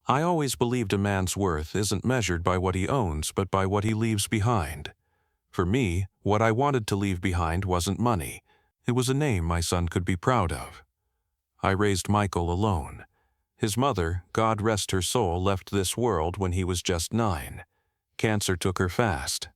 I always believed a man's worth isn't measured by what he owns but by what he leaves behind. For me, what I wanted to leave behind wasn't money. It was a name my son could be proud of. I raised Michael alone. His mother, God rest her soul, left this world when he was just 9. Cancer took her fast.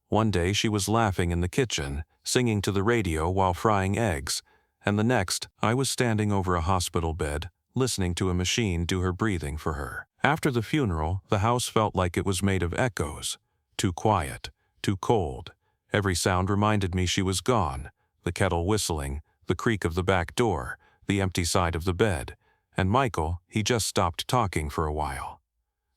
One day she was laughing in the kitchen, singing to the radio while frying eggs, and the next, I was standing over a hospital bed, listening to a machine do her breathing for her. After the funeral, the house felt like it was made of echoes. Too quiet, too cold. Every sound reminded me she was gone. The kettle whistling, the creak of the back door, the empty side of the bed. And Michael, he just stopped talking for a while.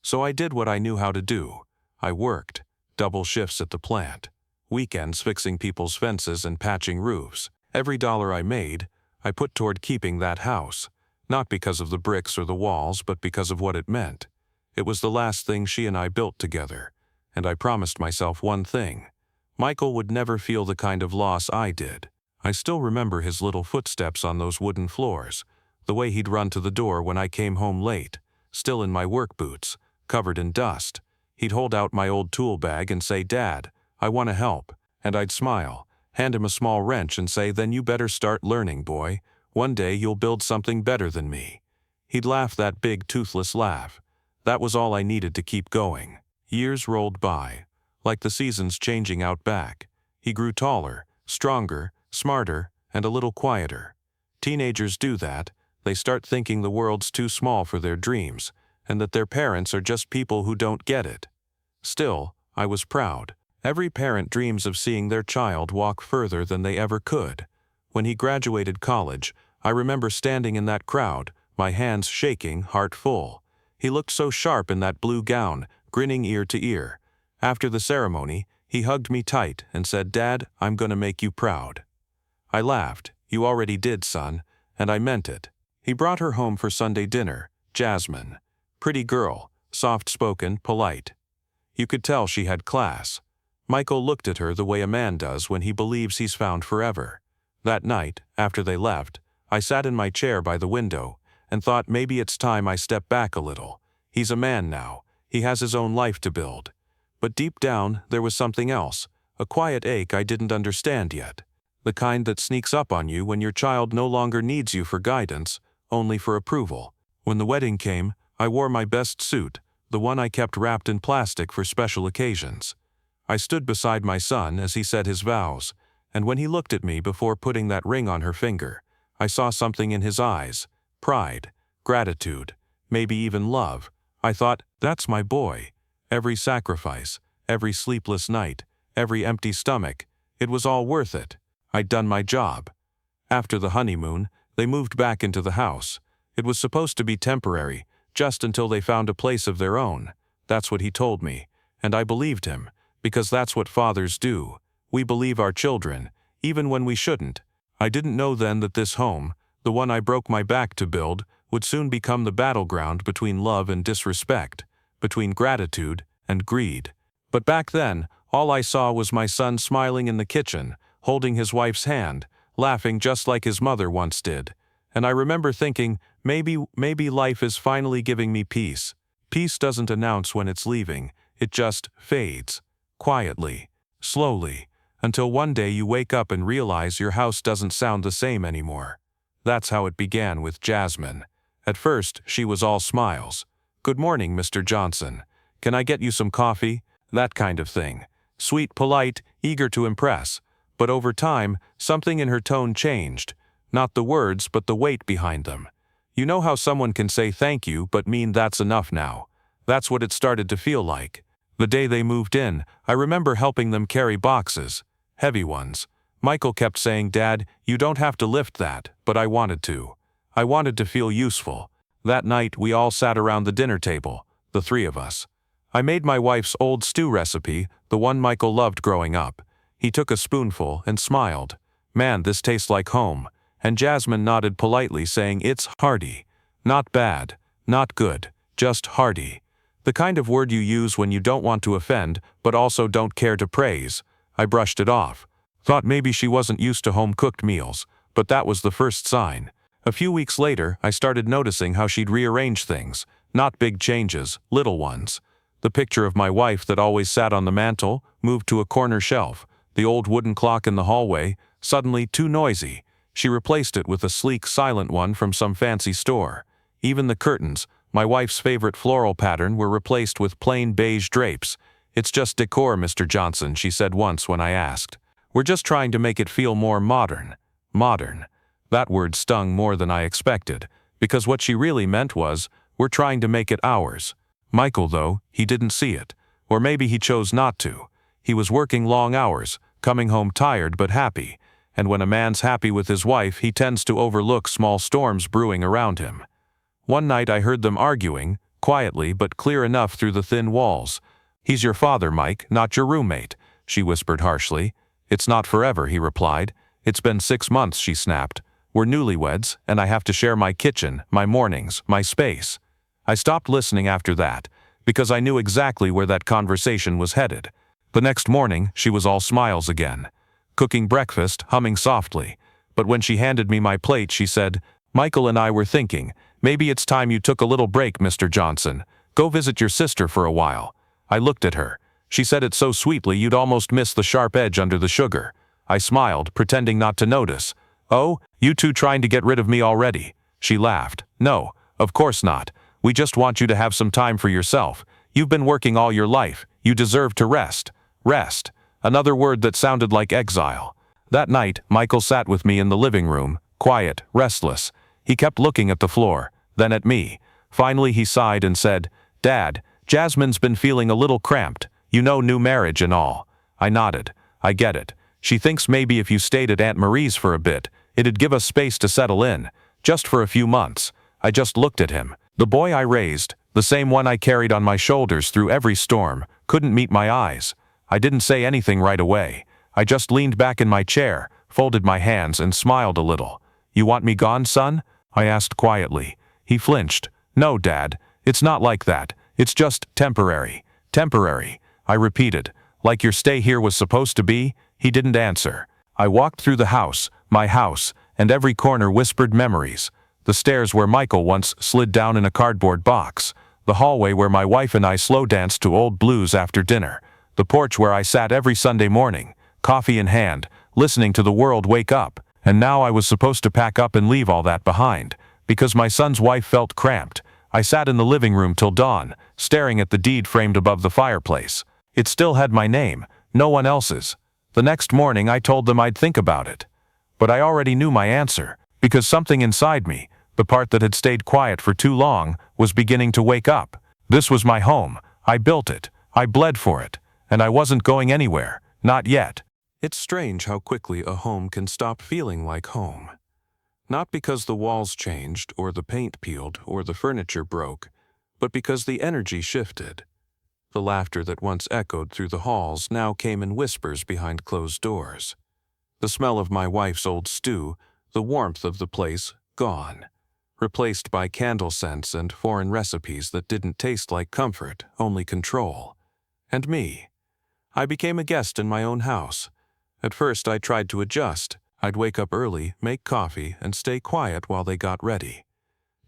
So I did what I knew how to do. I worked, double shifts at the plant, weekends fixing people's fences and patching roofs. Every dollar I made, I put toward keeping that house, not because of the bricks or the walls, but because of what it meant. It was the last thing she and I built together, and I promised myself one thing. Michael would never feel the kind of loss I did. I still remember his little footsteps on those wooden floors, the way he'd run to the door when I came home late, still in my work boots, covered in dust. He'd hold out my old tool bag and say, "Dad, I want to help," and I'd smile, hand him a small wrench and say, "Then you better start learning, boy. One day you'll build something better than me." He'd laugh that big toothless laugh. That was all I needed to keep going. Years rolled by, like the seasons changing out back. He grew taller, stronger, smarter, and a little quieter. Teenagers do that. They start thinking the world's too small for their dreams, and that their parents are just people who don't get it. Still, I was proud. Every parent dreams of seeing their child walk further than they ever could. When he graduated college, I remember standing in that crowd, my hands shaking, heart full. He looked so sharp in that blue gown, grinning ear to ear. After the ceremony, he hugged me tight and said, "Dad, I'm gonna make you proud." I laughed. "You already did, son," and I meant it. He brought her home for Sunday dinner, Jasmine. Pretty girl, soft-spoken, polite. You could tell she had class. Michael looked at her the way a man does when he believes he's found forever. That night, after they left, I sat in my chair by the window and thought maybe it's time I step back a little. He's a man now. He has his own life to build. But deep down, there was something else, a quiet ache I didn't understand yet. The kind that sneaks up on you when your child no longer needs you for guidance, only for approval. When the wedding came, I wore my best suit, the one I kept wrapped in plastic for special occasions. I stood beside my son as he said his vows, and when he looked at me before putting that ring on her finger, I saw something in his eyes, pride, gratitude, maybe even love. I thought, that's my boy. Every sacrifice, every sleepless night, every empty stomach, it was all worth it. I'd done my job. After the honeymoon, they moved back into the house. It was supposed to be temporary, just until they found a place of their own. That's what he told me, and I believed him, because that's what fathers do. We believe our children, even when we shouldn't. I didn't know then that this home, the one I broke my back to build, would soon become the battleground between love and disrespect, between gratitude and greed. But back then, all I saw was my son smiling in the kitchen, holding his wife's hand, laughing just like his mother once did. And I remember thinking, maybe life is finally giving me peace. Peace doesn't announce when it's leaving, it just fades, quietly, slowly, until one day you wake up and realize your house doesn't sound the same anymore. That's how it began with Jasmine. At first, she was all smiles. "Good morning, Mr. Johnson. Can I get you some coffee?" That kind of thing. Sweet, polite, eager to impress. But over time, something in her tone changed. Not the words, but the weight behind them. You know how someone can say thank you but mean that's enough now? That's what it started to feel like. The day they moved in, I remember helping them carry boxes. Heavy ones. Michael kept saying, "Dad, you don't have to lift that," but I wanted to. I wanted to feel useful. That night, we all sat around the dinner table, the 3 of us. I made my wife's old stew recipe, the one Michael loved growing up. He took a spoonful and smiled. "Man, this tastes like home." And Jasmine nodded politely, saying, "It's hearty. Not bad, not good, just hearty." The kind of word you use when you don't want to offend, but also don't care to praise. I brushed it off. Thought maybe she wasn't used to home-cooked meals, but that was the first sign. A few weeks later, I started noticing how she'd rearrange things. Not big changes, little ones. The picture of my wife that always sat on the mantel moved to a corner shelf. The old wooden clock in the hallway, suddenly too noisy. She replaced it with a sleek, silent one from some fancy store. Even the curtains, my wife's favorite floral pattern, were replaced with plain beige drapes. "It's just decor, Mr. Johnson," she said once when I asked. "We're just trying to make it feel more modern." Modern. That word stung more than I expected, because what she really meant was, we're trying to make it ours. Michael, though, he didn't see it. Or maybe he chose not to. He was working long hours, coming home tired but happy. And when a man's happy with his wife, he tends to overlook small storms brewing around him. One night I heard them arguing, quietly but clear enough through the thin walls. "He's your father, Mike, not your roommate," she whispered harshly. "It's not forever," he replied. "It's been 6 months," she snapped. "We're newlyweds, and I have to share my kitchen, my mornings, my space." I stopped listening after that, because I knew exactly where that conversation was headed. The next morning, she was all smiles again. Cooking breakfast, humming softly. But when she handed me my plate, she said, "Michael and I were thinking, maybe it's time you took a little break, Mr. Johnson. Go visit your sister for a while." I looked at her. She said it so sweetly you'd almost miss the sharp edge under the sugar. I smiled, pretending not to notice. "Oh, you two trying to get rid of me already?" She laughed. "No, of course not. We just want you to have some time for yourself. You've been working all your life. You deserve to rest." Rest. Another word that sounded like exile. That night, Michael sat with me in the living room, quiet, restless. He kept looking at the floor, then at me. Finally he sighed and said, "Dad, Jasmine's been feeling a little cramped. You know, new marriage and all." I nodded. "I get it. She thinks maybe if you stayed at Aunt Marie's for a bit, it'd give us space to settle in. Just for a few months." I just looked at him. The boy I raised, the same one I carried on my shoulders through every storm, couldn't meet my eyes. I didn't say anything right away. I just leaned back in my chair, folded my hands, and smiled a little. "You want me gone, son?" I asked quietly. He flinched. "No, Dad. It's not like that. It's just temporary." "Temporary," I repeated. "Like your stay here was supposed to be?" He didn't answer. I walked through the house, my house, and every corner whispered memories. The stairs where Michael once slid down in a cardboard box. The hallway where my wife and I slow danced to old blues after dinner. The porch where I sat every Sunday morning, coffee in hand, listening to the world wake up. And now I was supposed to pack up and leave all that behind. Because my son's wife felt cramped, I sat in the living room till dawn, staring at the deed framed above the fireplace. It still had my name, no one else's. The next morning I told them I'd think about it. But I already knew my answer, because something inside me, the part that had stayed quiet for too long, was beginning to wake up. This was my home. I built it. I bled for it. And I wasn't going anywhere. Not yet. It's strange how quickly a home can stop feeling like home. Not because the walls changed, or the paint peeled, or the furniture broke, but because the energy shifted. The laughter that once echoed through the halls now came in whispers behind closed doors. The smell of my wife's old stew, the warmth of the place, gone. Replaced by candle scents and foreign recipes that didn't taste like comfort, only control. And me. I became a guest in my own house. At first I tried to adjust. I'd wake up early, make coffee, and stay quiet while they got ready.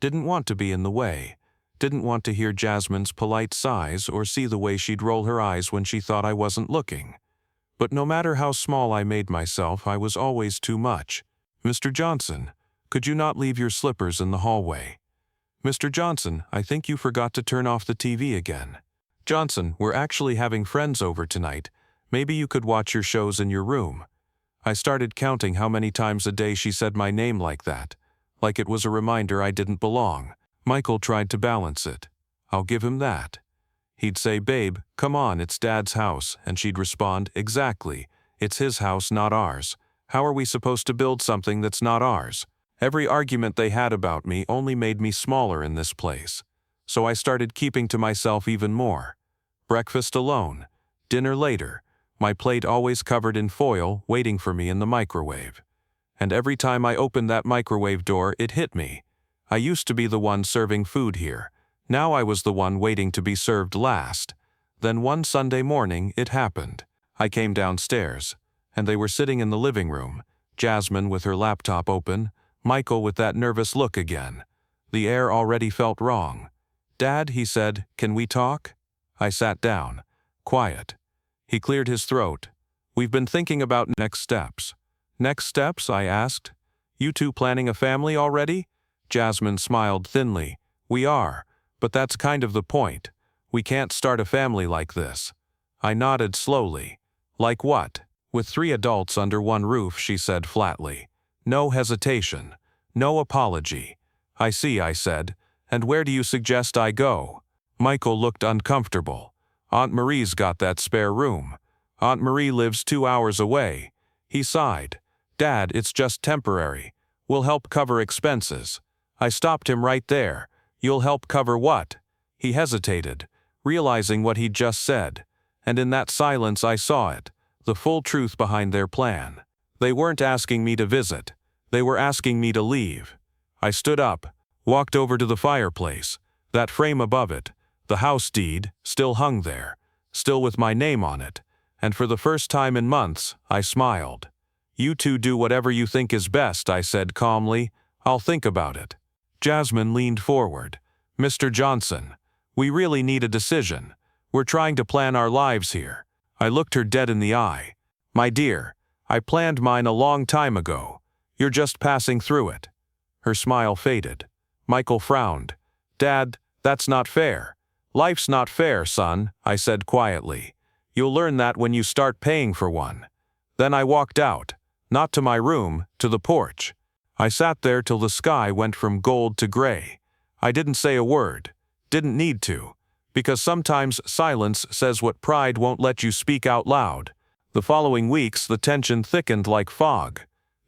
Didn't want to be in the way. Didn't want to hear Jasmine's polite sighs or see the way she'd roll her eyes when she thought I wasn't looking. But no matter how small I made myself, I was always too much. "Mr. Johnson, could you not leave your slippers in the hallway?" "Mr. Johnson, I think you forgot to turn off the TV again." "Johnson, we're actually having friends over tonight. Maybe you could watch your shows in your room." I started counting how many times a day she said my name like that. Like it was a reminder I didn't belong. Michael tried to balance it. I'll give him that. He'd say, "Babe, come on, it's Dad's house," and she'd respond, "Exactly. It's his house, not ours. How are we supposed to build something that's not ours?" Every argument they had about me only made me smaller in this place. So I started keeping to myself even more. Breakfast alone. Dinner later. My plate always covered in foil, waiting for me in the microwave. And every time I opened that microwave door, it hit me. I used to be the one serving food here. Now I was the one waiting to be served last. Then one Sunday morning, it happened. I came downstairs, and they were sitting in the living room, Jasmine with her laptop open, Michael with that nervous look again. The air already felt wrong. "Dad," he said, "can we talk?" I sat down. Quiet. He cleared his throat. "We've been thinking about next steps." "Next steps?" I asked. "You two planning a family already?" Jasmine smiled thinly. "We are, but that's kind of the point. We can't start a family like this." I nodded slowly. "Like what?" "With 3 adults under one roof," she said flatly. No hesitation. No apology. "I see," I said. "And where do you suggest I go?" Michael looked uncomfortable. "Aunt Marie's got that spare room." "Aunt Marie lives 2 hours away." He sighed. "Dad, it's just temporary. We'll help cover expenses." I stopped him right there. "You'll help cover what?" He hesitated, realizing what he'd just said. And in that silence I saw it, the full truth behind their plan. They weren't asking me to visit. They were asking me to leave. I stood up, walked over to the fireplace. That frame above it, the house deed, still hung there, still with my name on it. And for the first time in months, I smiled. "You two do whatever you think is best," I said calmly. "I'll think about it." Jasmine leaned forward. "Mr. Johnson, we really need a decision. We're trying to plan our lives here." I looked her dead in the eye. "My dear, I planned mine a long time ago. You're just passing through it." Her smile faded. Michael frowned. "Dad, that's not fair." "Life's not fair, son," I said quietly. "You'll learn that when you start paying for one." Then I walked out, not to my room, to the porch. I sat there till the sky went from gold to gray. I didn't say a word. Didn't need to. Because sometimes silence says what pride won't let you speak out loud. The following weeks the tension thickened like fog.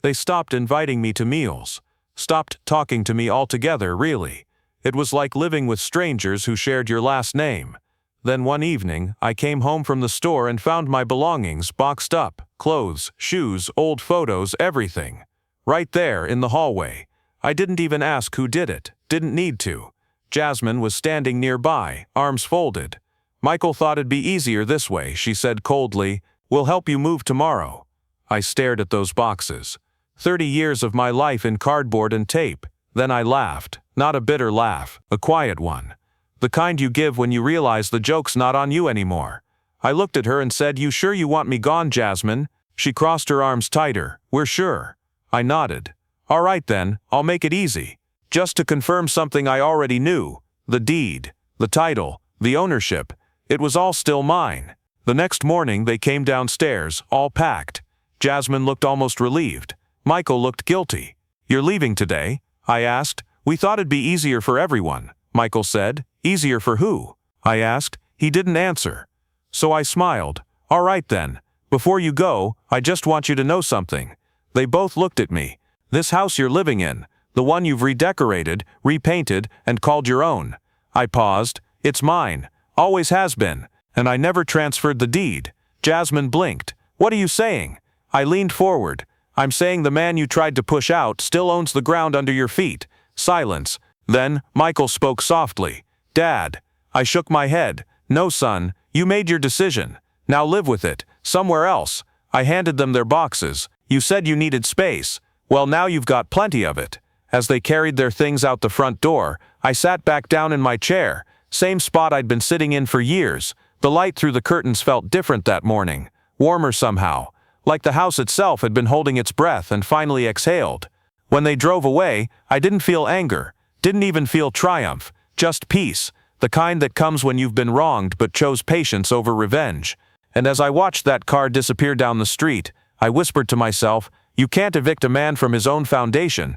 They stopped inviting me to meals. Stopped talking to me altogether, really. It was like living with strangers who shared your last name. Then one evening, I came home from the store and found my belongings boxed up, clothes, shoes, old photos, everything. Right there in the hallway. I didn't even ask who did it, didn't need to. Jasmine was standing nearby, arms folded. "Michael thought it'd be easier this way," she said coldly. "We'll help you move tomorrow." I stared at those boxes. 30 years of my life in cardboard and tape. Then I laughed. Not a bitter laugh, a quiet one. The kind you give when you realize the joke's not on you anymore. I looked at her and said, "You sure you want me gone, Jasmine?" She crossed her arms tighter. "We're sure." I nodded. "All right then, I'll make it easy. Just to confirm something I already knew. The deed, the title, the ownership. It was all still mine." The next morning they came downstairs, all packed. Jasmine looked almost relieved. Michael looked guilty. "You're leaving today?" I asked. "We thought it'd be easier for everyone," Michael said. "Easier for who?" I asked. He didn't answer. So I smiled. "All right then. Before you go, I just want you to know something." They both looked at me. "This house you're living in, the one you've redecorated, repainted, and called your own." I paused. "It's mine. Always has been. And I never transferred the deed." Jasmine blinked. "What are you saying?" I leaned forward. "I'm saying the man you tried to push out still owns the ground under your feet." Silence. Then, Michael spoke softly. "Dad." I shook my head. "No, son, you made your decision. Now live with it, somewhere else." I handed them their boxes. "You said you needed space. Well, now you've got plenty of it." As they carried their things out the front door, I sat back down in my chair, same spot I'd been sitting in for years. The light through the curtains felt different that morning, warmer somehow, like the house itself had been holding its breath and finally exhaled. When they drove away, I didn't feel anger, didn't even feel triumph, just peace, the kind that comes when you've been wronged but chose patience over revenge. And as I watched that car disappear down the street, I whispered to myself, "You can't evict a man from his own foundation."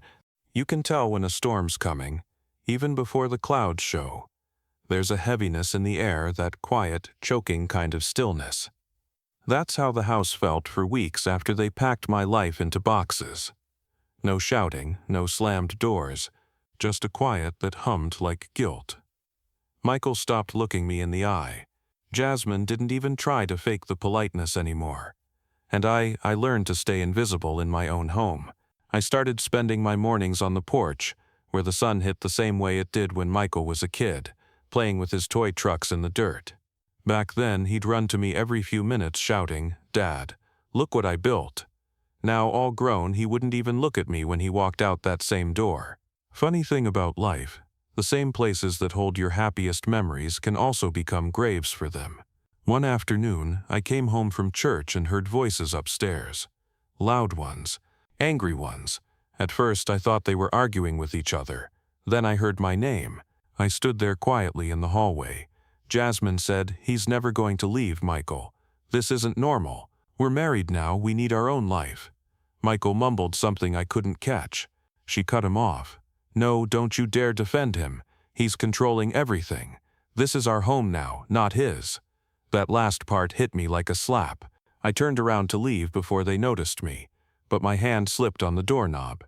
You can tell when a storm's coming, even before the clouds show. There's a heaviness in the air, that quiet, choking kind of stillness. That's how the house felt for weeks after they packed my life into boxes. No shouting, no slammed doors, just a quiet that hummed like guilt. Michael stopped looking me in the eye. Jasmine didn't even try to fake the politeness anymore. And I learned to stay invisible in my own home. I started spending my mornings on the porch, where the sun hit the same way it did when Michael was a kid, playing with his toy trucks in the dirt. Back then, he'd run to me every few minutes shouting, "Dad, look what I built." Now, all grown, he wouldn't even look at me when he walked out that same door. Funny thing about life, The same places that hold your happiest memories can also become graves for them. One afternoon, I came home from church and heard voices upstairs. Loud ones, angry ones. At first I thought they were arguing with each other. Then I heard my name. I stood there quietly in the hallway. Jasmine said, "He's never going to leave, Michael. This isn't normal. We're married now, we need our own life." Michael mumbled something I couldn't catch. She cut him off. "No, don't you dare defend him. He's controlling everything. This is our home now, not his." That last part hit me like a slap. I turned around to leave before they noticed me, but my hand slipped on the doorknob.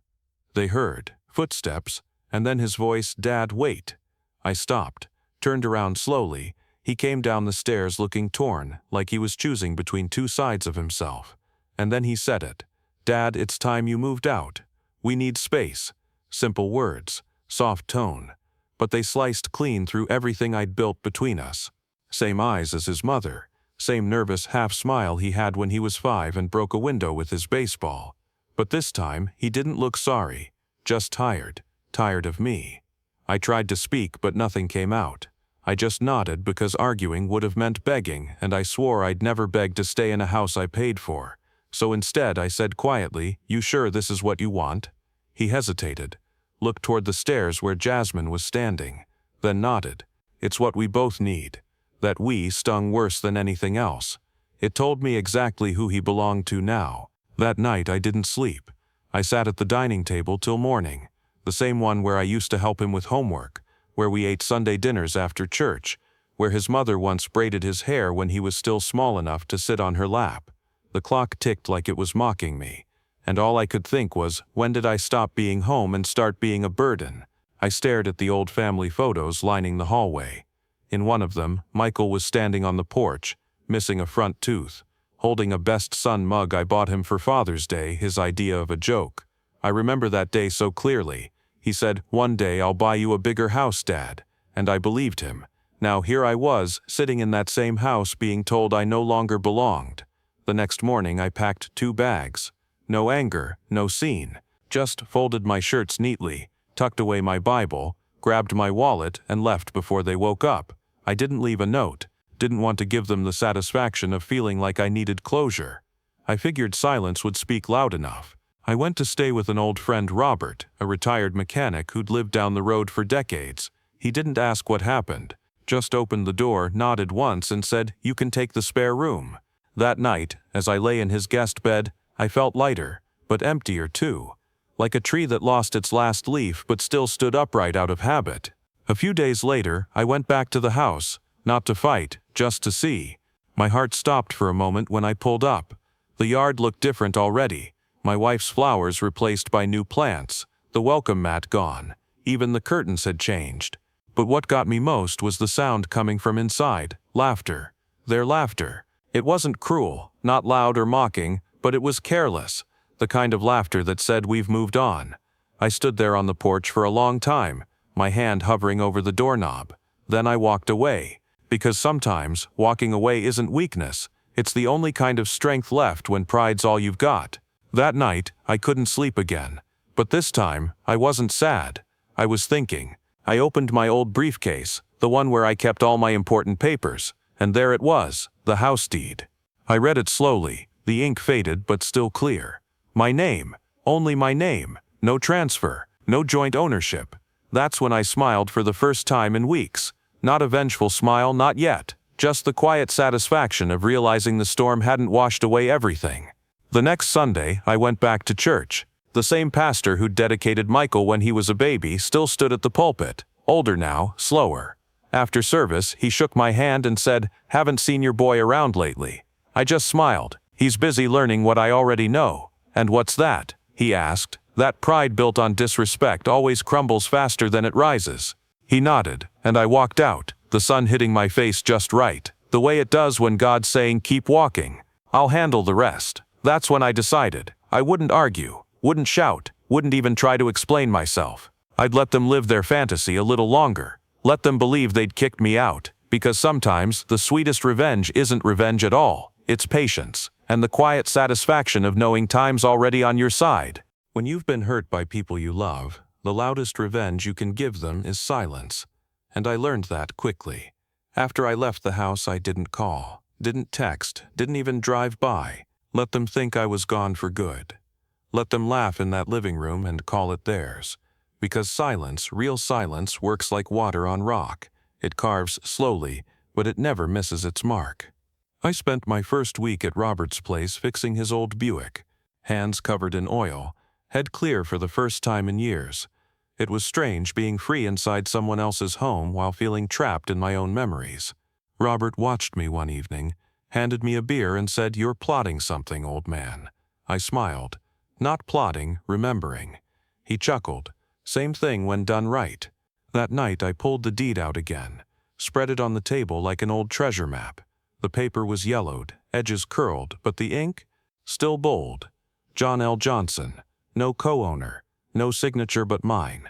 They heard footsteps, and then his voice, "Dad, wait." I stopped, turned around slowly. He came down the stairs looking torn, like he was choosing between two sides of himself. And then he said it. "Dad, it's time you moved out. We need space." Simple words, soft tone, but they sliced clean through everything I'd built between us. Same eyes as his mother, same nervous half-smile he had when he was 5 and broke a window with his baseball. But this time, he didn't look sorry, just tired of me. I tried to speak, but nothing came out. I just nodded because arguing would have meant begging, and I swore I'd never beg to stay in a house I paid for. So instead I said quietly, "You sure this is what you want?" He hesitated, looked toward the stairs where Jasmine was standing, then nodded. "It's what we both need." That "we" stung worse than anything else. It told me exactly who he belonged to now. That night I didn't sleep. I sat at the dining table till morning, the same one where I used to help him with homework, where we ate Sunday dinners after church, where his mother once braided his hair when he was still small enough to sit on her lap. The clock ticked like it was mocking me, and all I could think was, when did I stop being home and start being a burden? I stared at the old family photos lining the hallway. In one of them, Michael was standing on the porch, missing a front tooth, holding a Best Son mug I bought him for Father's Day, his idea of a joke. I remember that day so clearly. He said, "One day I'll buy you a bigger house, Dad." And I believed him. Now here I was, sitting in that same house being told I no longer belonged. The next morning I packed 2 bags. No anger, no scene. Just folded my shirts neatly, tucked away my Bible, grabbed my wallet, and left before they woke up. I didn't leave a note, didn't want to give them the satisfaction of feeling like I needed closure. I figured silence would speak loud enough. I went to stay with an old friend, Robert, a retired mechanic who'd lived down the road for decades. He didn't ask what happened, just opened the door, nodded once, and said, "You can take the spare room." That night, as I lay in his guest bed, I felt lighter, but emptier too. Like a tree that lost its last leaf but still stood upright out of habit. A few days later, I went back to the house, not to fight, just to see. My heart stopped for a moment when I pulled up. The yard looked different already. My wife's flowers replaced by new plants, the welcome mat gone. Even the curtains had changed. But what got me most was the sound coming from inside, laughter. Their laughter. It wasn't cruel, not loud or mocking, but it was careless, the kind of laughter that said we've moved on. I stood there on the porch for a long time, my hand hovering over the doorknob. Then I walked away, because sometimes walking away isn't weakness, it's the only kind of strength left when pride's all you've got. That night, I couldn't sleep again. But this time, I wasn't sad. I was thinking. I opened my old briefcase, the one where I kept all my important papers, and there it was, the house deed. I read it slowly, the ink faded but still clear. My name, only my name, no transfer, no joint ownership. That's when I smiled for the first time in weeks. Not a vengeful smile, not yet, just the quiet satisfaction of realizing the storm hadn't washed away everything. The next Sunday, I went back to church. The same pastor who'd dedicated Michael when he was a baby still stood at the pulpit, older now, slower. After service, he shook my hand and said, "Haven't seen your boy around lately." I just smiled. "He's busy learning what I already know." "And what's that?" he asked. "That pride built on disrespect always crumbles faster than it rises." He nodded, and I walked out, the sun hitting my face just right, the way it does when God's saying, "Keep walking. I'll handle the rest." That's when I decided. I wouldn't argue, wouldn't shout, wouldn't even try to explain myself. I'd let them live their fantasy a little longer. Let them believe they'd kicked me out, because sometimes the sweetest revenge isn't revenge at all, it's patience, and the quiet satisfaction of knowing time's already on your side. When you've been hurt by people you love, The loudest revenge you can give them is silence. And I learned that quickly. After I left the house, I didn't call, didn't text, didn't even drive by. Let them think I was gone for good. Let them laugh in that living room and call it theirs. Because silence, real silence, works like water on rock. It carves slowly, but it never misses its mark. I spent my first week at Robert's place fixing his old Buick. Hands covered in oil, head clear for the first time in years. It was strange being free inside someone else's home while feeling trapped in my own memories. Robert watched me one evening, handed me a beer and said, "You're plotting something, old man." I smiled. Not plotting, remembering. He chuckled. Same thing when done right. That night I pulled the deed out again, spread it on the table like an old treasure map. The paper was yellowed, edges curled, but the ink? Still bold. John L. Johnson. No co-owner. No signature but mine.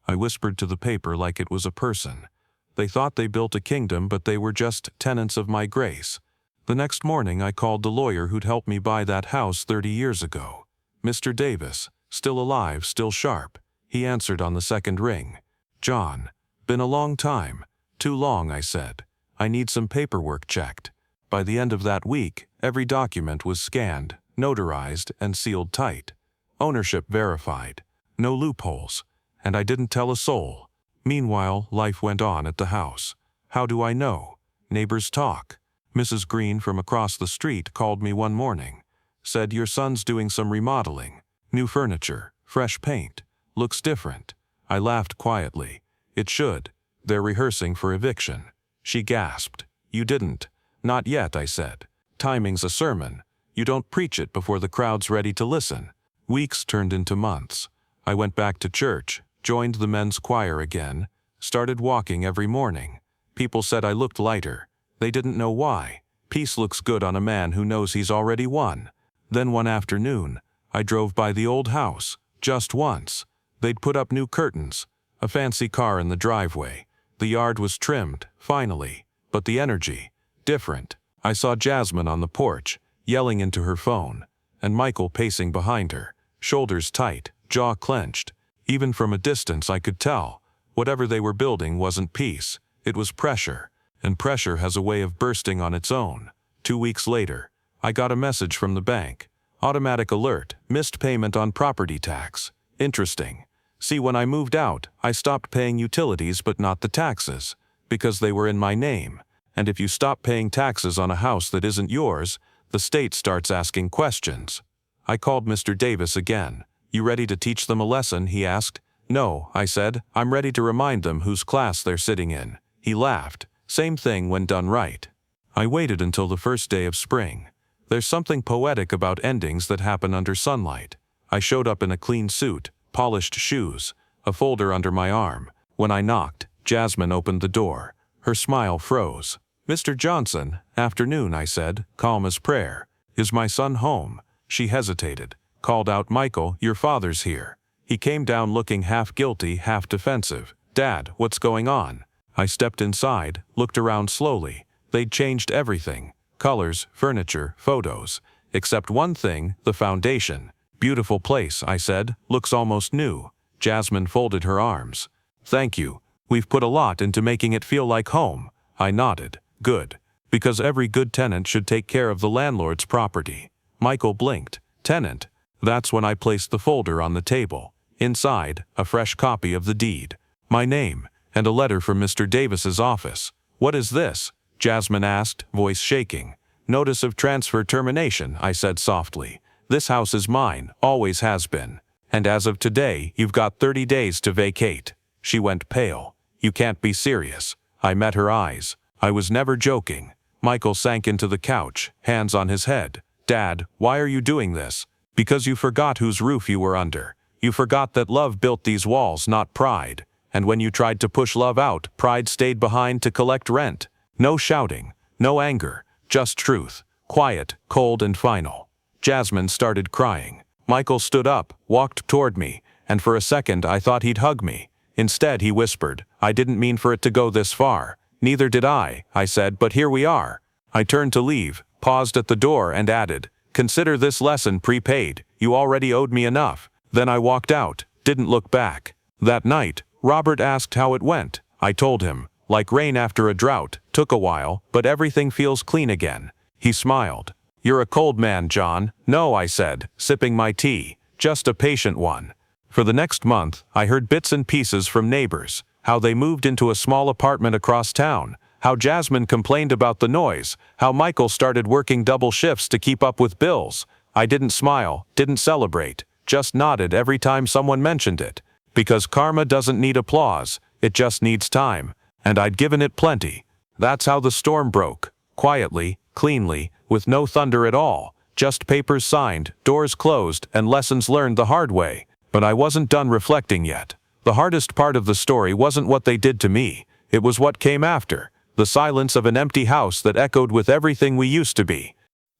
I whispered to the paper like it was a person. They thought they built a kingdom, but they were just tenants of my grace. The next morning I called the lawyer who'd helped me buy that house 30 years ago. Mr. Davis, still alive, still sharp. He answered on the second ring. "John, been a long time." "Too long," I said. "I need some paperwork checked." By the end of that week, every document was scanned, notarized, and sealed tight. Ownership verified. No loopholes. And I didn't tell a soul. Meanwhile, life went on at the house. How do I know? Neighbors talk. Mrs. Green from across the street called me one morning. Said, "Your son's doing some remodeling. New furniture, fresh paint. Looks different." I laughed quietly. "It should. They're rehearsing for eviction." She gasped. "You didn't." "Not yet," I said. "Timing's a sermon. You don't preach it before the crowd's ready to listen." Weeks turned into months. I went back to church, joined the men's choir again, started walking every morning. People said I looked lighter. They didn't know why. Peace looks good on a man who knows he's already won. Then one afternoon, I drove by the old house, just once. They'd put up new curtains, a fancy car in the driveway. The yard was trimmed, finally, but the energy, different. I saw Jasmine on the porch, yelling into her phone, and Michael pacing behind her, shoulders tight, jaw clenched. Even from a distance I could tell, whatever they were building wasn't peace, it was pressure, and pressure has a way of bursting on its own. 2 weeks later, I got a message from the bank. Automatic alert, missed payment on property tax. Interesting. See, when I moved out, I stopped paying utilities but not the taxes, because they were in my name. And if you stop paying taxes on a house that isn't yours, the state starts asking questions. I called Mr. Davis again. "You ready to teach them a lesson?" he asked. "No," I said. "I'm ready to remind them whose class they're sitting in." He laughed. "Same thing when done right." I waited until the first day of spring. There's something poetic about endings that happen under sunlight. I showed up in a clean suit, polished shoes, a folder under my arm. When I knocked, Jasmine opened the door. Her smile froze. "Mr. Johnson, afternoon," I said, calm as prayer. "Is my son home?" She hesitated, called out, "Michael, your father's here." He came down looking half guilty, half defensive. "Dad, what's going on?" I stepped inside, looked around slowly. They'd changed everything. Colors, furniture, photos. Except one thing, the foundation. "Beautiful place," I said. "Looks almost new." Jasmine folded her arms. "Thank you. We've put a lot into making it feel like home." I nodded. "Good. Because every good tenant should take care of the landlord's property." Michael blinked. "Tenant?" That's when I placed the folder on the table. Inside, a fresh copy of the deed. My name, and a letter from Mr. Davis's office. "What is this?" Jasmine asked, voice shaking. "Notice of transfer termination," I said softly. "This house is mine, always has been. And as of today, you've got 30 days to vacate." She went pale. "You can't be serious." I met her eyes. I was never joking. Michael sank into the couch, hands on his head. "Dad, why are you doing this?" "Because you forgot whose roof you were under. You forgot that love built these walls, not pride. And when you tried to push love out, pride stayed behind to collect rent. No shouting, no anger, just truth. Quiet, cold and final." Jasmine started crying. Michael stood up, walked toward me, and for a second I thought he'd hug me. Instead he whispered, "I didn't mean for it to go this far." "Neither did I said, "but here we are." I turned to leave, paused at the door and added, "Consider this lesson prepaid, you already owed me enough." Then I walked out, didn't look back. That night, Robert asked how it went. I told him, like rain after a drought, took a while, but everything feels clean again. He smiled. You're a cold man, John. No, I said, sipping my tea, just a patient one. For the next month, I heard bits and pieces from neighbors, how they moved into a small apartment across town, how Jasmine complained about the noise, how Michael started working double shifts to keep up with bills. I didn't smile, didn't celebrate, just nodded every time someone mentioned it. Because karma doesn't need applause, it just needs time, and I'd given it plenty. That's how the storm broke, quietly, cleanly, with no thunder at all, just papers signed, doors closed, and lessons learned the hard way. But I wasn't done reflecting yet. The hardest part of the story wasn't what they did to me, it was what came after, the silence of an empty house that echoed with everything we used to be.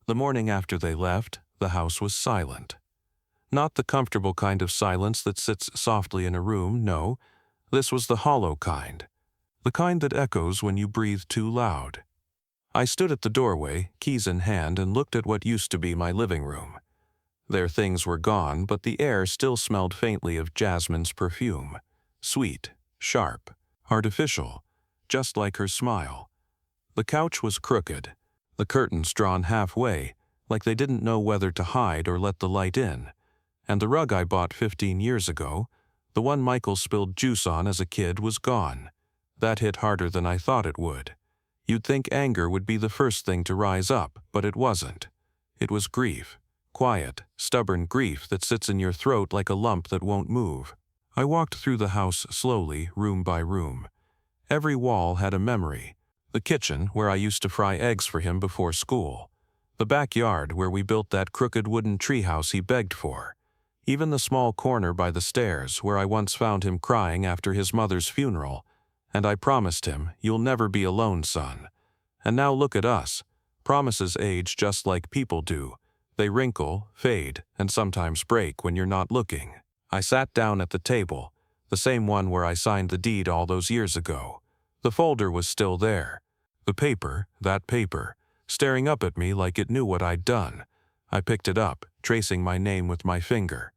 The morning after they left, the house was silent. Not the comfortable kind of silence that sits softly in a room, no. This was the hollow kind. The kind that echoes when you breathe too loud. I stood at the doorway, keys in hand, and looked at what used to be my living room. Their things were gone, but the air still smelled faintly of Jasmine's perfume. Sweet, sharp, artificial, just like her smile. The couch was crooked, the curtains drawn halfway, like they didn't know whether to hide or let the light in. And the rug I bought 15 years ago, the one Michael spilled juice on as a kid, was gone. That hit harder than I thought it would. You'd think anger would be the first thing to rise up, but it wasn't. It was grief. Quiet, stubborn grief that sits in your throat like a lump that won't move. I walked through the house slowly, room by room. Every wall had a memory. The kitchen, where I used to fry eggs for him before school. The backyard, where we built that crooked wooden treehouse he begged for. Even the small corner by the stairs, where I once found him crying after his mother's funeral. And I promised him, "You'll never be alone, son." And now look at us. Promises age just like people do. They wrinkle, fade, and sometimes break when you're not looking. I sat down at the table, the same one where I signed the deed all those years ago. The folder was still there. The paper, that paper, staring up at me like it knew what I'd done. I picked it up, tracing my name with my finger.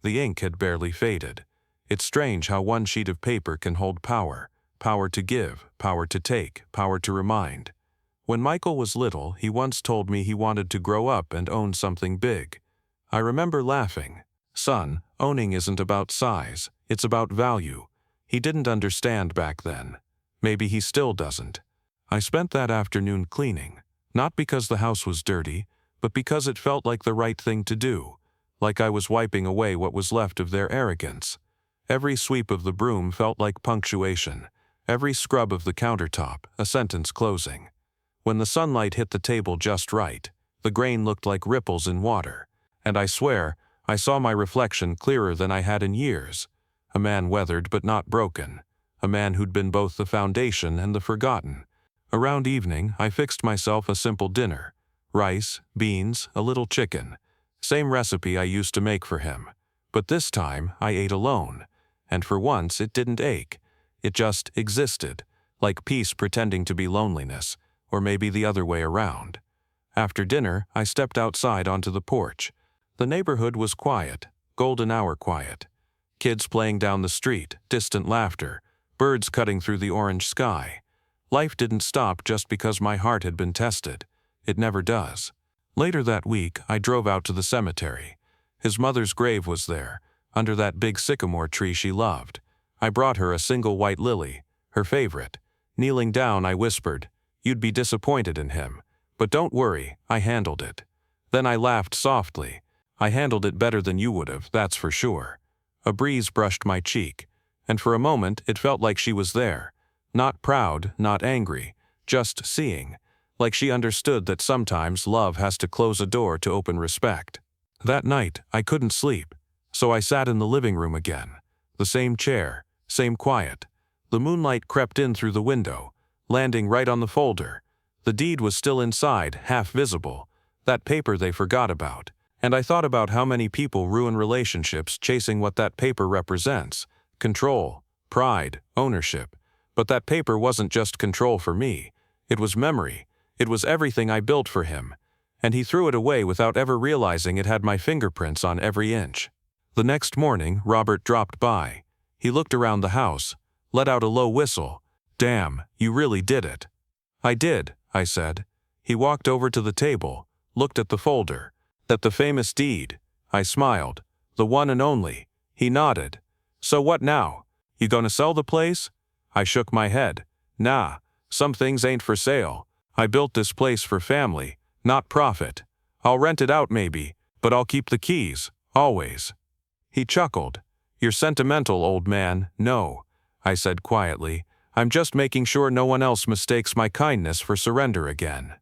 The ink had barely faded. It's strange how one sheet of paper can hold power. Power to give, power to take, power to remind. When Michael was little, he once told me he wanted to grow up and own something big. I remember laughing. Son, owning isn't about size, it's about value. He didn't understand back then. Maybe he still doesn't. I spent that afternoon cleaning, not because the house was dirty, but because it felt like the right thing to do, like I was wiping away what was left of their arrogance. Every sweep of the broom felt like punctuation, every scrub of the countertop, a sentence closing. When the sunlight hit the table just right, the grain looked like ripples in water, and I swear, I saw my reflection clearer than I had in years. A man weathered but not broken. A man who'd been both the foundation and the forgotten. Around evening, I fixed myself a simple dinner. Rice, beans, a little chicken. Same recipe I used to make for him. But this time, I ate alone. And for once, it didn't ache. It just existed, like peace pretending to be loneliness. Or maybe the other way around. After dinner, I stepped outside onto the porch. The neighborhood was quiet, golden hour quiet. Kids playing down the street, distant laughter, birds cutting through the orange sky. Life didn't stop just because my heart had been tested. It never does. Later that week, I drove out to the cemetery. His mother's grave was there, under that big sycamore tree she loved. I brought her a single white lily, her favorite. Kneeling down, I whispered, "You'd be disappointed in him. But don't worry, I handled it." Then I laughed softly. I handled it better than you would have, that's for sure. A breeze brushed my cheek, and for a moment it felt like she was there. Not proud, not angry, just seeing. Like she understood that sometimes love has to close a door to open respect. That night, I couldn't sleep, so I sat in the living room again. The same chair, same quiet. The moonlight crept in through the window, landing right on the folder. The deed was still inside, half visible, that paper they forgot about. And I thought about how many people ruin relationships chasing what that paper represents. Control, pride, ownership. But that paper wasn't just control for me. It was memory. It was everything I built for him. And he threw it away without ever realizing it had my fingerprints on every inch. The next morning, Robert dropped by. He looked around the house, let out a low whistle. "Damn, you really did it." "I did," I said. He walked over to the table, looked at the folder. "At the famous deed." I smiled. "The one and only." He nodded. "So what now? You gonna sell the place?" I shook my head. "Nah, some things ain't for sale. I built this place for family, not profit. I'll rent it out maybe, but I'll keep the keys, always." He chuckled. "You're sentimental, old man." "No," I said quietly. "I'm just making sure no one else mistakes my kindness for surrender again."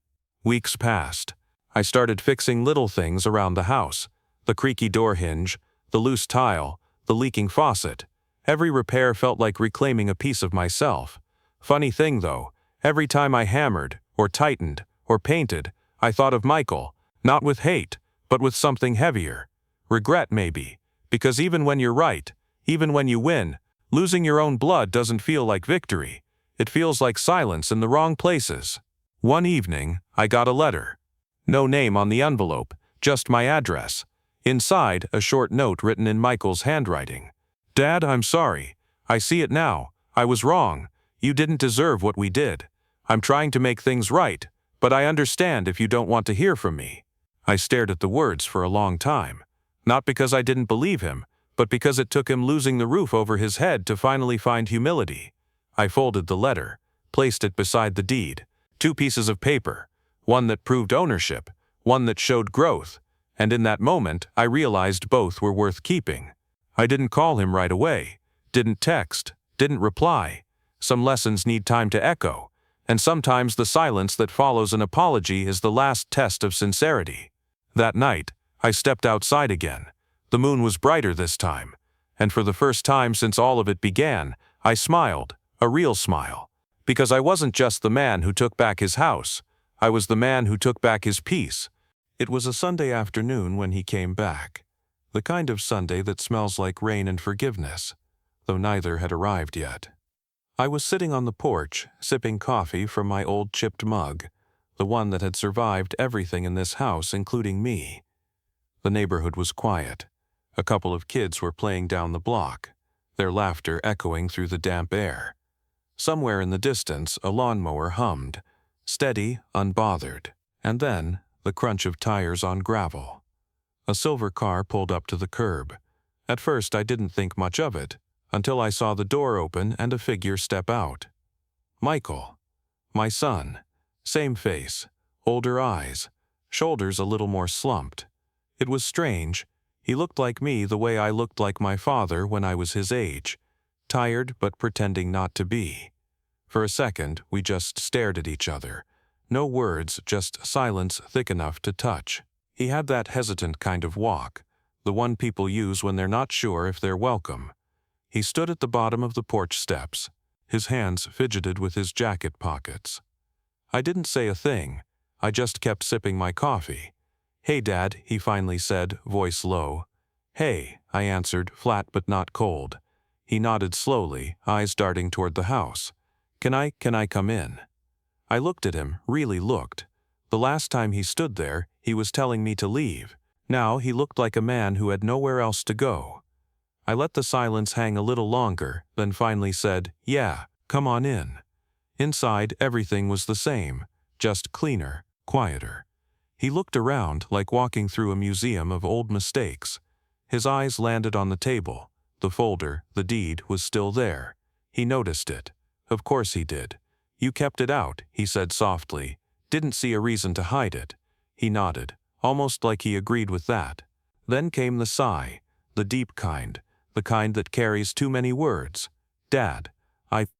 Weeks passed. I started fixing little things around the house. The creaky door hinge, the loose tile, the leaking faucet. Every repair felt like reclaiming a piece of myself. Funny thing though, every time I hammered, or tightened, or painted, I thought of Michael, not with hate, but with something heavier. Regret maybe, because even when you're right, even when you win, losing your own blood doesn't feel like victory. It feels like silence in the wrong places. One evening, I got a letter. No name on the envelope, just my address. Inside, a short note written in Michael's handwriting. "Dad, I'm sorry. I see it now. I was wrong. You didn't deserve what we did. I'm trying to make things right, but I understand if you don't want to hear from me." I stared at the words for a long time. Not because I didn't believe him, but because it took him losing the roof over his head to finally find humility. I folded the letter, placed it beside the deed. 2 pieces of paper, one that proved ownership, one that showed growth, and in that moment I realized both were worth keeping. I didn't call him right away, didn't text, didn't reply. Some lessons need time to echo, and sometimes the silence that follows an apology is the last test of sincerity. That night, I stepped outside again. The moon was brighter this time, and for the first time since all of it began, I smiled, a real smile. Because I wasn't just the man who took back his house, I was the man who took back his peace. It was a Sunday afternoon when he came back. The kind of Sunday that smells like rain and forgiveness, though neither had arrived yet. I was sitting on the porch, sipping coffee from my old chipped mug, the one that had survived everything in this house, including me. The neighborhood was quiet. A couple of kids were playing down the block, their laughter echoing through the damp air. Somewhere in the distance, a lawnmower hummed, steady, unbothered, and then the crunch of tires on gravel. A silver car pulled up to the curb. At first I didn't think much of it, until I saw the door open and a figure step out. Michael. My son. Same face, older eyes, shoulders a little more slumped. It was strange. He looked like me the way I looked like my father when I was his age, tired but pretending not to be. For a second, we just stared at each other. No words, just silence thick enough to touch. He had that hesitant kind of walk, the one people use when they're not sure if they're welcome. He stood at the bottom of the porch steps. His hands fidgeted with his jacket pockets. I didn't say a thing. I just kept sipping my coffee. "Hey, Dad," he finally said, voice low. "Hey," I answered, flat but not cold. He nodded slowly, eyes darting toward the house. Can I come in?" I looked at him, really looked. The last time he stood there, he was telling me to leave. Now he looked like a man who had nowhere else to go. I let the silence hang a little longer, then finally said, "Yeah, come on in." Inside, everything was the same, just cleaner, quieter. He looked around like walking through a museum of old mistakes. His eyes landed on the table. The folder, the deed, was still there. He noticed it. Of course he did. "You kept it out," he said softly. "Didn't see a reason to hide it." He nodded, almost like he agreed with that. Then came the sigh, the deep kind, the kind that carries too many words. "Dad,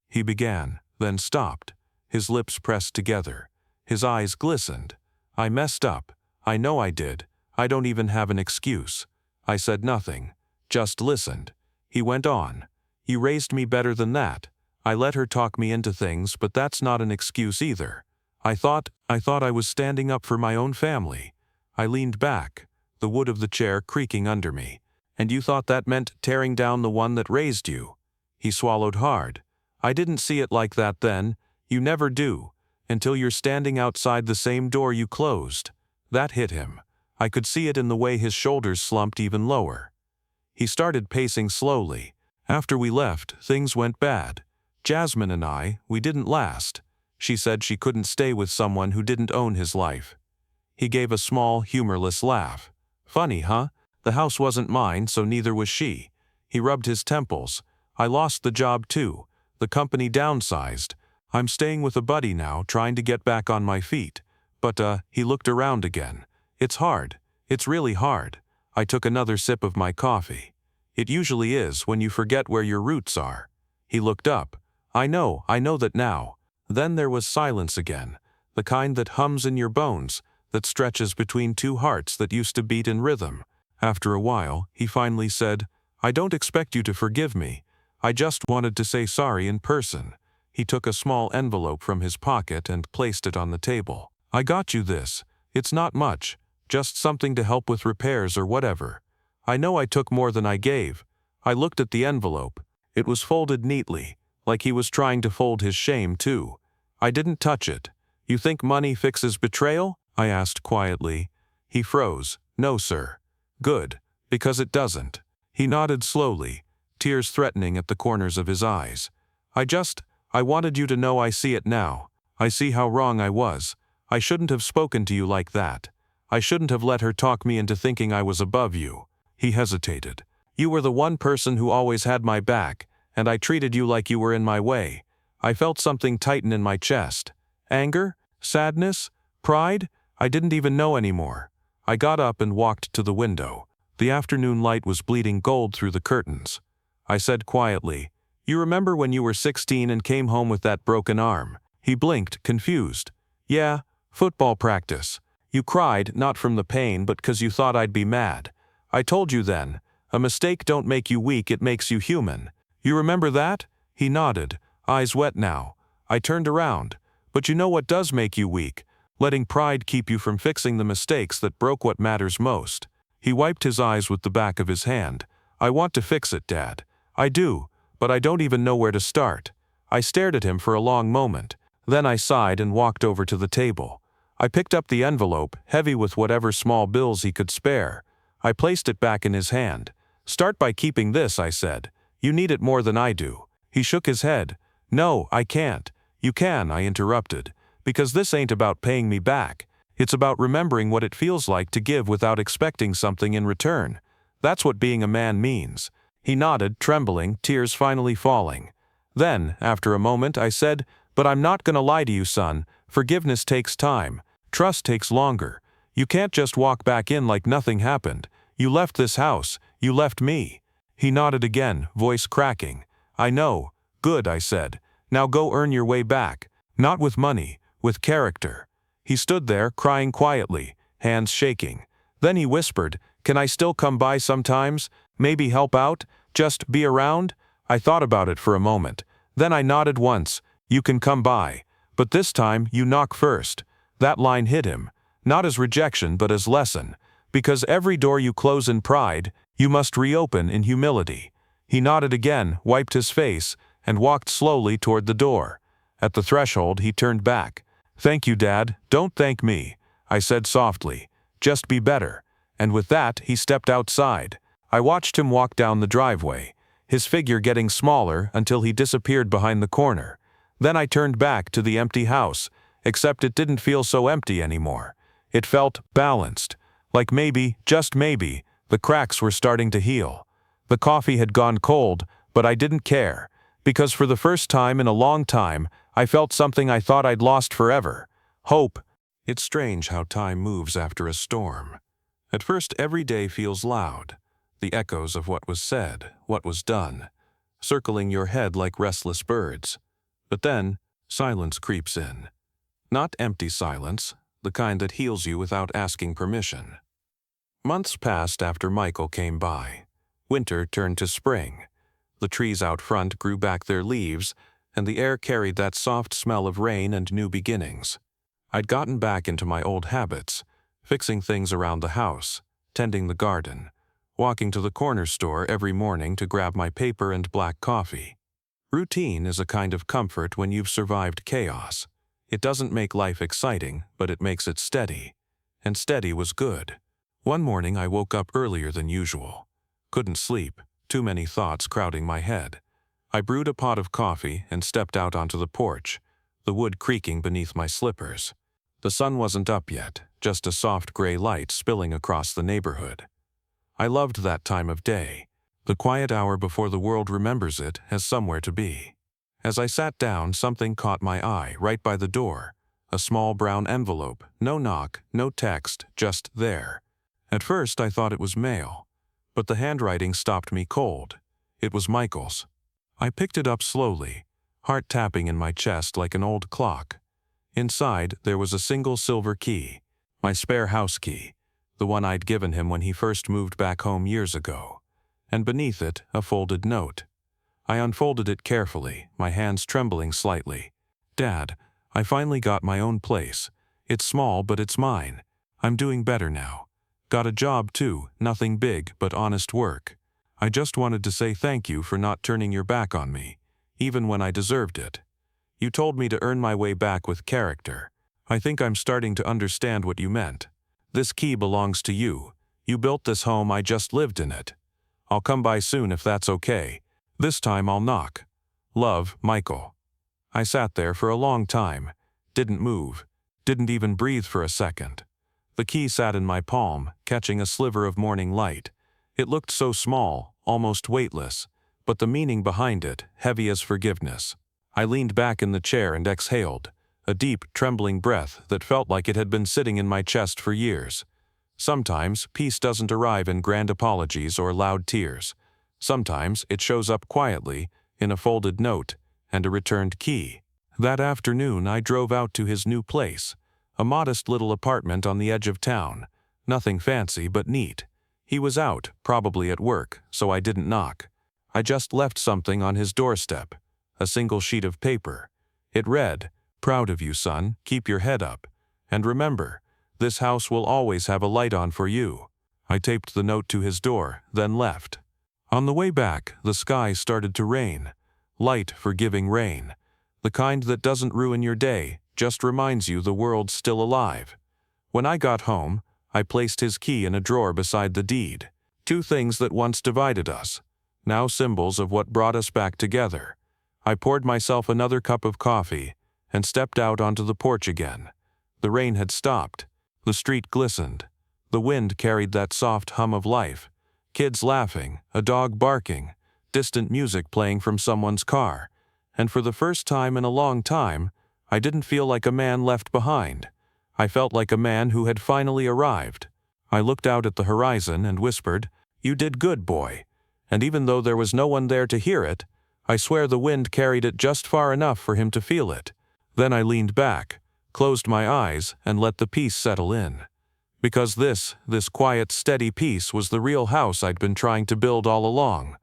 he began, then stopped. His lips pressed together. His eyes glistened. "I messed up. I know I did. I don't even have an excuse." I said nothing, just listened. He went on. "You raised me better than that. I let her talk me into things, but that's not an excuse either. I thought I was standing up for my own family." I leaned back, the wood of the chair creaking under me. "And you thought that meant tearing down the one that raised you?" He swallowed hard. "I didn't see it like that then. You never do, until you're standing outside the same door you closed." That hit him. I could see it in the way his shoulders slumped even lower. He started pacing slowly, After we left, things went bad. Jasmine and we didn't last. She said she couldn't stay with someone who didn't own his life. He gave a small, humorless laugh. Funny, huh? The house wasn't mine, so neither was she. He rubbed his temples. I lost the job too. The company downsized. I'm staying with a buddy now, trying to get back on my feet. But, he looked around again. It's hard. It's really hard. I took another sip of my coffee. It usually is when you forget where your roots are. He looked up. I know that now. Then there was silence again. The kind that hums in your bones, that stretches between two hearts that used to beat in rhythm. After a while, he finally said, I don't expect you to forgive me. I just wanted to say sorry in person. He took a small envelope from his pocket and placed it on the table. I got you this. It's not much, just something to help with repairs or whatever. I know I took more than I gave. I looked at the envelope. It was folded neatly, like he was trying to fold his shame too. I didn't touch it. You think money fixes betrayal? I asked quietly. He froze. No, sir. Good, because it doesn't. He nodded slowly, tears threatening at the corners of his eyes. I wanted you to know I see it now. I see how wrong I was. I shouldn't have spoken to you like that. I shouldn't have let her talk me into thinking I was above you. He hesitated. You were the one person who always had my back, and I treated you like you were in my way. I felt something tighten in my chest. Anger? Sadness? Pride? I didn't even know anymore. I got up and walked to the window. The afternoon light was bleeding gold through the curtains. I said quietly, You remember when you were 16 and came home with that broken arm? He blinked, confused. Yeah, football practice. You cried, not from the pain, but 'cause you thought I'd be mad. I told you then, a mistake don't make you weak, it makes you human. You remember that? He nodded, eyes wet now. I turned around. But you know what does make you weak? Letting pride keep you from fixing the mistakes that broke what matters most. He wiped his eyes with the back of his hand. I want to fix it, Dad. I do, but I don't even know where to start. I stared at him for a long moment. Then I sighed and walked over to the table. I picked up the envelope, heavy with whatever small bills he could spare. I placed it back in his hand. Start by keeping this, I said. You need it more than I do. He shook his head. No, I can't. You can, I interrupted. Because this ain't about paying me back. It's about remembering what it feels like to give without expecting something in return. That's what being a man means. He nodded, trembling, tears finally falling. Then, after a moment, I said, But I'm not gonna lie to you, son. Forgiveness takes time. Trust takes longer. You can't just walk back in like nothing happened. You left this house. You left me. He nodded again, voice cracking. I know. Good, I said. Now go earn your way back. Not with money, with character. He stood there, crying quietly, hands shaking. Then he whispered, Can I still come by sometimes? Maybe help out? Just be around? I thought about it for a moment. Then I nodded once. You can come by. But this time, you knock first. That line hit him. Not as rejection, but as lesson. Because every door you close in pride, you must reopen in humility. He nodded again, wiped his face, and walked slowly toward the door. At the threshold, he turned back. Thank you, Dad. Don't thank me, I said softly. Just be better. And with that, he stepped outside. I watched him walk down the driveway, his figure getting smaller until he disappeared behind the corner. Then I turned back to the empty house, except it didn't feel so empty anymore. It felt balanced, like maybe, just maybe, the cracks were starting to heal. The coffee had gone cold, but I didn't care, because for the first time in a long time, I felt something I thought I'd lost forever. Hope. It's strange how time moves after a storm. At first, every day feels loud, the echoes of what was said, what was done, circling your head like restless birds. But then, silence creeps in. Not empty silence, the kind that heals you without asking permission. Months passed after Michael came by. Winter turned to spring. The trees out front grew back their leaves, and the air carried that soft smell of rain and new beginnings. I'd gotten back into my old habits, fixing things around the house, tending the garden, walking to the corner store every morning to grab my paper and black coffee. Routine is a kind of comfort when you've survived chaos. It doesn't make life exciting, but it makes it steady. And steady was good. One morning I woke up earlier than usual. Couldn't sleep, too many thoughts crowding my head. I brewed a pot of coffee and stepped out onto the porch, the wood creaking beneath my slippers. The sun wasn't up yet, just a soft gray light spilling across the neighborhood. I loved that time of day, the quiet hour before the world remembers it as somewhere to be. As I sat down, something caught my eye right by the door. A small brown envelope, no knock, no text, just there. At first I thought it was mail, but the handwriting stopped me cold. It was Michael's. I picked it up slowly, heart tapping in my chest like an old clock. Inside, there was a single silver key, my spare house key, the one I'd given him when he first moved back home years ago. And beneath it, a folded note. I unfolded it carefully, my hands trembling slightly. "Dad, I finally got my own place. It's small, but it's mine. I'm doing better now. Got a job too, nothing big, but honest work. I just wanted to say thank you for not turning your back on me, even when I deserved it. You told me to earn my way back with character. I think I'm starting to understand what you meant. This key belongs to you. You built this home, I just lived in it. I'll come by soon if that's okay. This time I'll knock. Love, Michael." I sat there for a long time, didn't move, didn't even breathe for a second. The key sat in my palm, catching a sliver of morning light. It looked so small, almost weightless, but the meaning behind it, heavy as forgiveness. I leaned back in the chair and exhaled, a deep, trembling breath that felt like it had been sitting in my chest for years. Sometimes peace doesn't arrive in grand apologies or loud tears. Sometimes it shows up quietly, in a folded note and a returned key. That afternoon I drove out to his new place, a modest little apartment on the edge of town. Nothing fancy but neat. He was out, probably at work, so I didn't knock. I just left something on his doorstep, a single sheet of paper. It read, "Proud of you, son, keep your head up. And remember, this house will always have a light on for you." I taped the note to his door, then left. On the way back, the sky started to rain. Light, forgiving rain. The kind that doesn't ruin your day, just reminds you the world's still alive. When I got home, I placed his key in a drawer beside the deed. Two things that once divided us, now symbols of what brought us back together. I poured myself another cup of coffee and stepped out onto the porch again. The rain had stopped. The street glistened. The wind carried that soft hum of life. Kids laughing, a dog barking, distant music playing from someone's car. And for the first time in a long time, I didn't feel like a man left behind. I felt like a man who had finally arrived. I looked out at the horizon and whispered, "You did good, boy." And even though there was no one there to hear it, I swear the wind carried it just far enough for him to feel it. Then I leaned back, closed my eyes, and let the peace settle in. Because this quiet, steady peace was the real house I'd been trying to build all along.